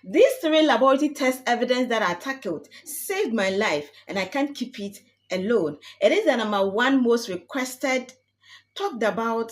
These three laboratory test evidence that I tackled saved my life, and I can't keep it alone. It is the number one most requested talked about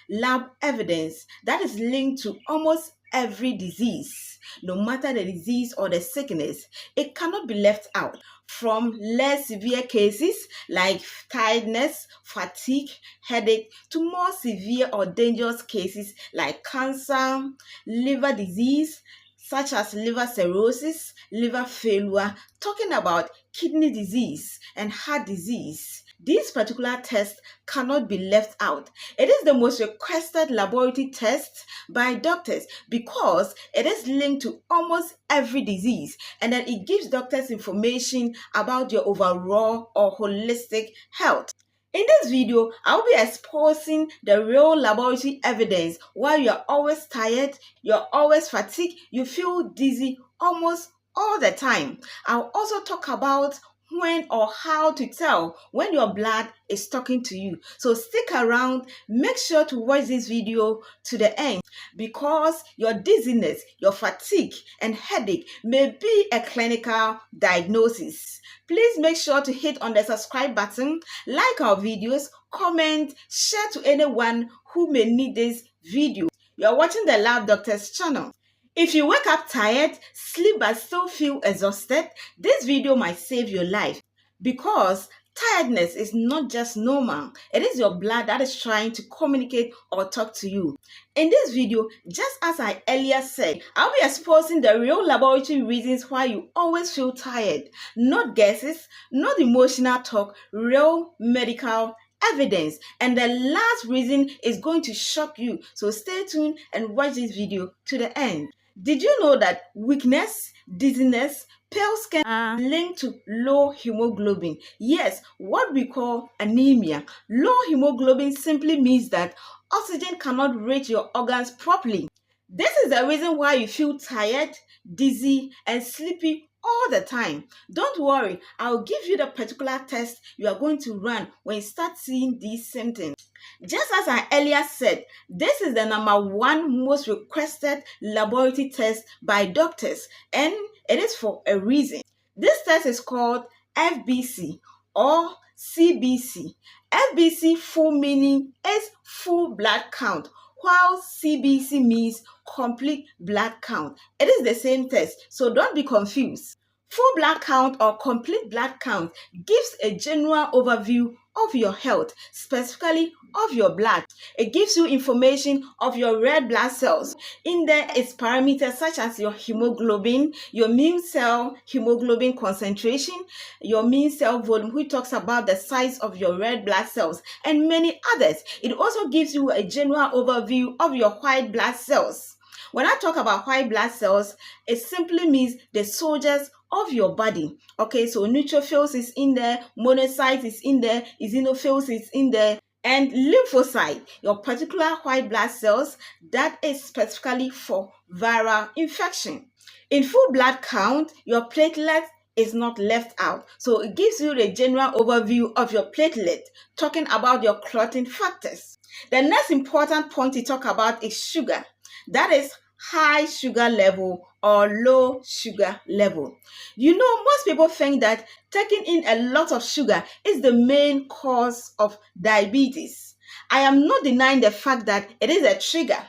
lab evidence that is linked to almost every disease, no matter the disease or the sickness. It cannot be left out. From less severe cases like tiredness, fatigue, headache, to more severe or dangerous cases like cancer, liver disease, such as liver cirrhosis, liver failure, talking about kidney disease and heart disease. These particular tests cannot be left out. It is the most requested laboratory test by doctors because it is linked to almost every disease, and then it gives doctors information about your overall or holistic health. In this video, I'll be exposing the real laboratory evidence why you're always tired, you're always fatigued, you feel dizzy almost all the time. I'll also talk about when or how to tell when your blood is talking to you. So stick around, make sure to watch this video to the end because your dizziness, your fatigue, and headache may be a clinical diagnosis. Please make sure to hit on the subscribe button, like our videos, comment, share to anyone who may need this video. You're watching the Lab Doctors channel. If you wake up tired, sleep but still feel exhausted, this video might save your life because tiredness is not just normal. It is your blood that is trying to communicate or talk to you. In this video, just as I earlier said, I'll be exposing the real laboratory reasons why you always feel tired. Not guesses, not emotional talk, real medical evidence. And the last reason is going to shock you. So stay tuned and watch this video to the end. Did you know that weakness, dizziness, pale skin are linked to low hemoglobin? Yes, what we call anemia. Low hemoglobin simply means that oxygen cannot reach your organs properly. This is the reason why you feel tired, dizzy, and sleepy all the time. Don't worry, I'll give you the particular test you are going to run when you start seeing these symptoms. Just as I earlier said, this is the number one most requested laboratory test by doctors, and it is for a reason. This test is called FBC or CBC. FBC full meaning is full blood count, while CBC means complete blood count. It is the same test, so don't be confused. Full blood count or complete blood count gives a general overview of your health, specifically of your blood. It gives you information of your red blood cells. In there is parameters such as your hemoglobin, your mean cell hemoglobin concentration, your mean cell volume, which talks about the size of your red blood cells, and many others. It also gives you a general overview of your white blood cells. When I talk about white blood cells, it simply means the soldiers of your body. Okay, so neutrophils is in there, monocytes is in there, eosinophils is in there, and lymphocyte, your particular white blood cells that is specifically for viral infection. In full blood count, your platelet is not left out. So it gives you the general overview of your platelet, talking about your clotting factors. The next important point to talk about is sugar. That is high sugar level or low sugar level. You know, most people think that taking in a lot of sugar is the main cause of diabetes. I am not denying the fact that it is a trigger,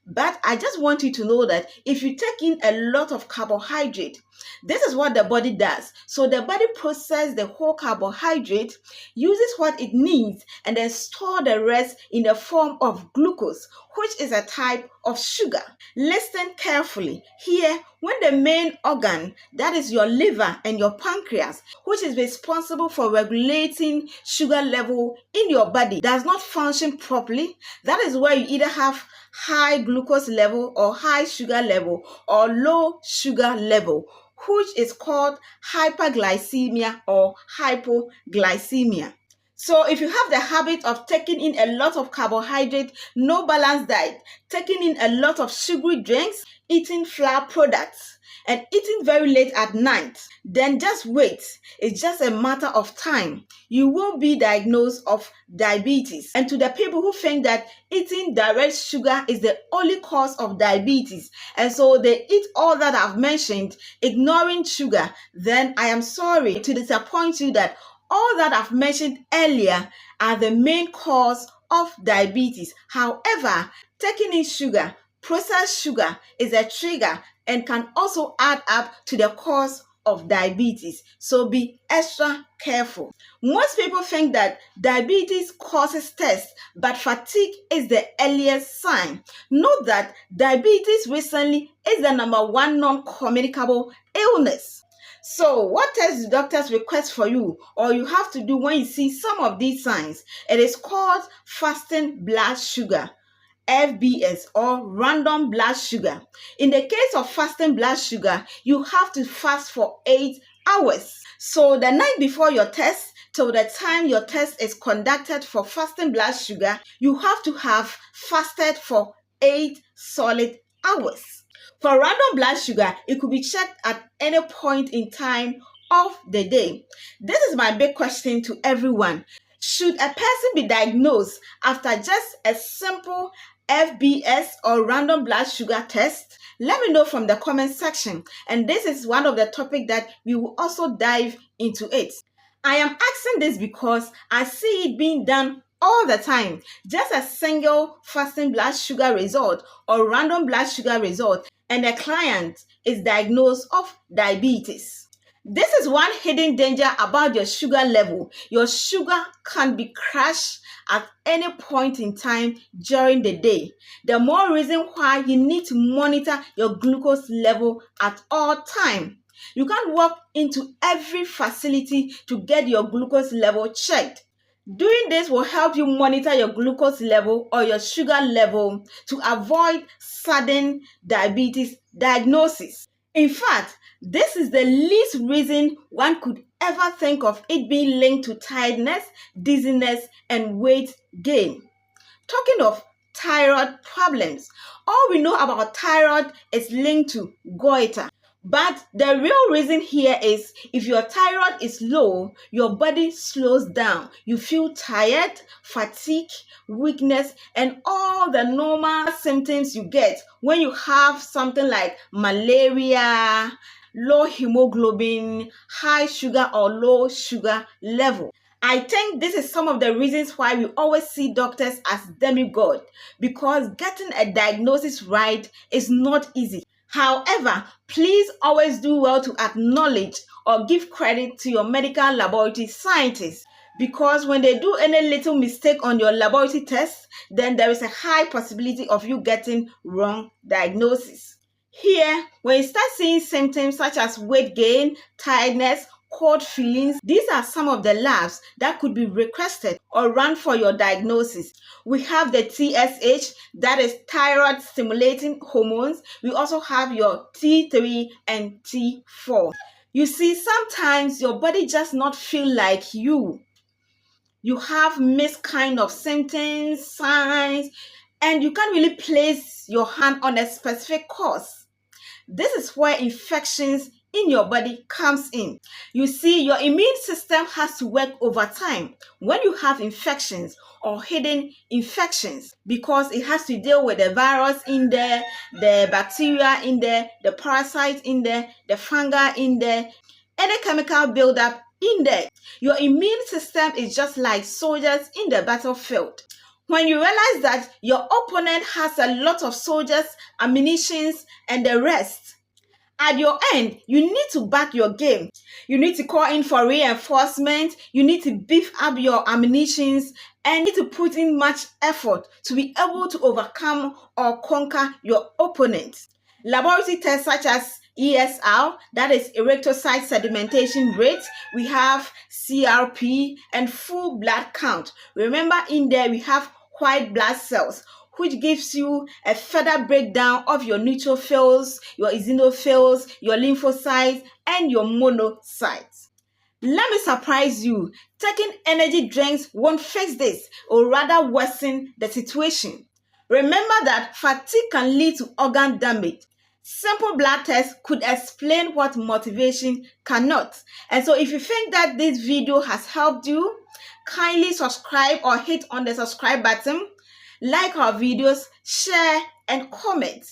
but I just want you to know that if you take in a lot of carbohydrate, this is what the body does. So the body processes the whole carbohydrate, uses what it needs, and then store the rest in the form of glucose, which is a type of sugar. Listen carefully. Here, when the main organ, that is your liver and your pancreas, which is responsible for regulating sugar level in your body, does not function properly, that is where you either have high glucose level or high sugar level or low sugar level, which is called hyperglycemia or hypoglycemia. So if you have the habit of taking in a lot of carbohydrate, no balanced diet, taking in a lot of sugary drinks, eating flour products, and eating very late at night, then just wait. It's just a matter of time. You won't be diagnosed of diabetes. And to the people who think that eating direct sugar is the only cause of diabetes, and so they eat all that I've mentioned, ignoring sugar, then I am sorry to disappoint you that all that I've mentioned earlier are the main cause of diabetes. However, taking in sugar, processed sugar, is a trigger and can also add up to the cause of diabetes. So be extra careful. Most people think that diabetes causes stress, but fatigue is the earliest sign. Note that diabetes recently is the number one non-communicable illness. So, what tests do doctors request for you or you have to do when you see some of these signs? It is called fasting blood sugar, FBS, or random blood sugar. In the case of fasting blood sugar, you have to fast for 8 hours. So the night before your test, till the time your test is conducted for fasting blood sugar, you have to have fasted for 8 solid hours. For random blood sugar, it could be checked at any point in time of the day. This is my big question to everyone. Should a person be diagnosed after just a simple FBS or random blood sugar test? Let me know from the comment section. And this is one of the topics that we will also dive into it. I am asking this because I see it being done all the time. Just a single fasting blood sugar result or random blood sugar result, and the client is diagnosed of diabetes. This is one hidden danger about your sugar level. Your sugar can be crashed at any point in time during the day. The more reason why you need to monitor your glucose level at all times. You can't walk into every facility to get your glucose level checked. Doing this will help you monitor your glucose level or your sugar level to avoid sudden diabetes diagnosis. In fact, this is the least reason one could ever think of it being linked to tiredness, dizziness, and weight gain. Talking of thyroid problems, all we know about thyroid is linked to goiter. But the real reason here is if your thyroid is low, your body slows down. You feel tired, fatigue, weakness, and all the normal symptoms you get when you have something like malaria, low hemoglobin, high sugar or low sugar level. I think this is some of the reasons why we always see doctors as demigod, because getting a diagnosis right is not easy. However, please always do well to acknowledge or give credit to your medical laboratory scientists, because when they do any little mistake on your laboratory test, then there is a high possibility of you getting wrong diagnosis. Here, when you start seeing symptoms such as weight gain, tiredness, cold feelings, these are some of the labs that could be requested or run for your diagnosis. We have the TSH, that is thyroid stimulating hormones. We also have your T3 and T4. You see, sometimes your body just not feel like you. You have mixed kind of symptoms, signs, and you can't really place your hand on a specific cause. This is where infections in your body comes in. You see, your immune system has to work over time when you have infections or hidden infections, because it has to deal with the virus in there, the bacteria in there, the parasites in there, the fungi in there, any chemical buildup in there. Your immune system is just like soldiers in the battlefield. When you realize that your opponent has a lot of soldiers, ammunition, and the rest, at your end, you need to back your game. You need to call in for reinforcement. You need to beef up your ammunition and need to put in much effort to be able to overcome or conquer your opponent. Laboratory tests such as ESR, that is erythrocyte sedimentation rate, we have CRP and full blood count. Remember, in there we have white blood cells, which gives you a further breakdown of your neutrophils, your eosinophils, your lymphocytes, and your monocytes. Let me surprise you. Taking energy drinks won't fix this, or rather worsen the situation. Remember that fatigue can lead to organ damage. Simple blood tests could explain what motivation cannot. And so if you think that this video has helped you, kindly subscribe or hit on the subscribe button, like our videos, share and comment.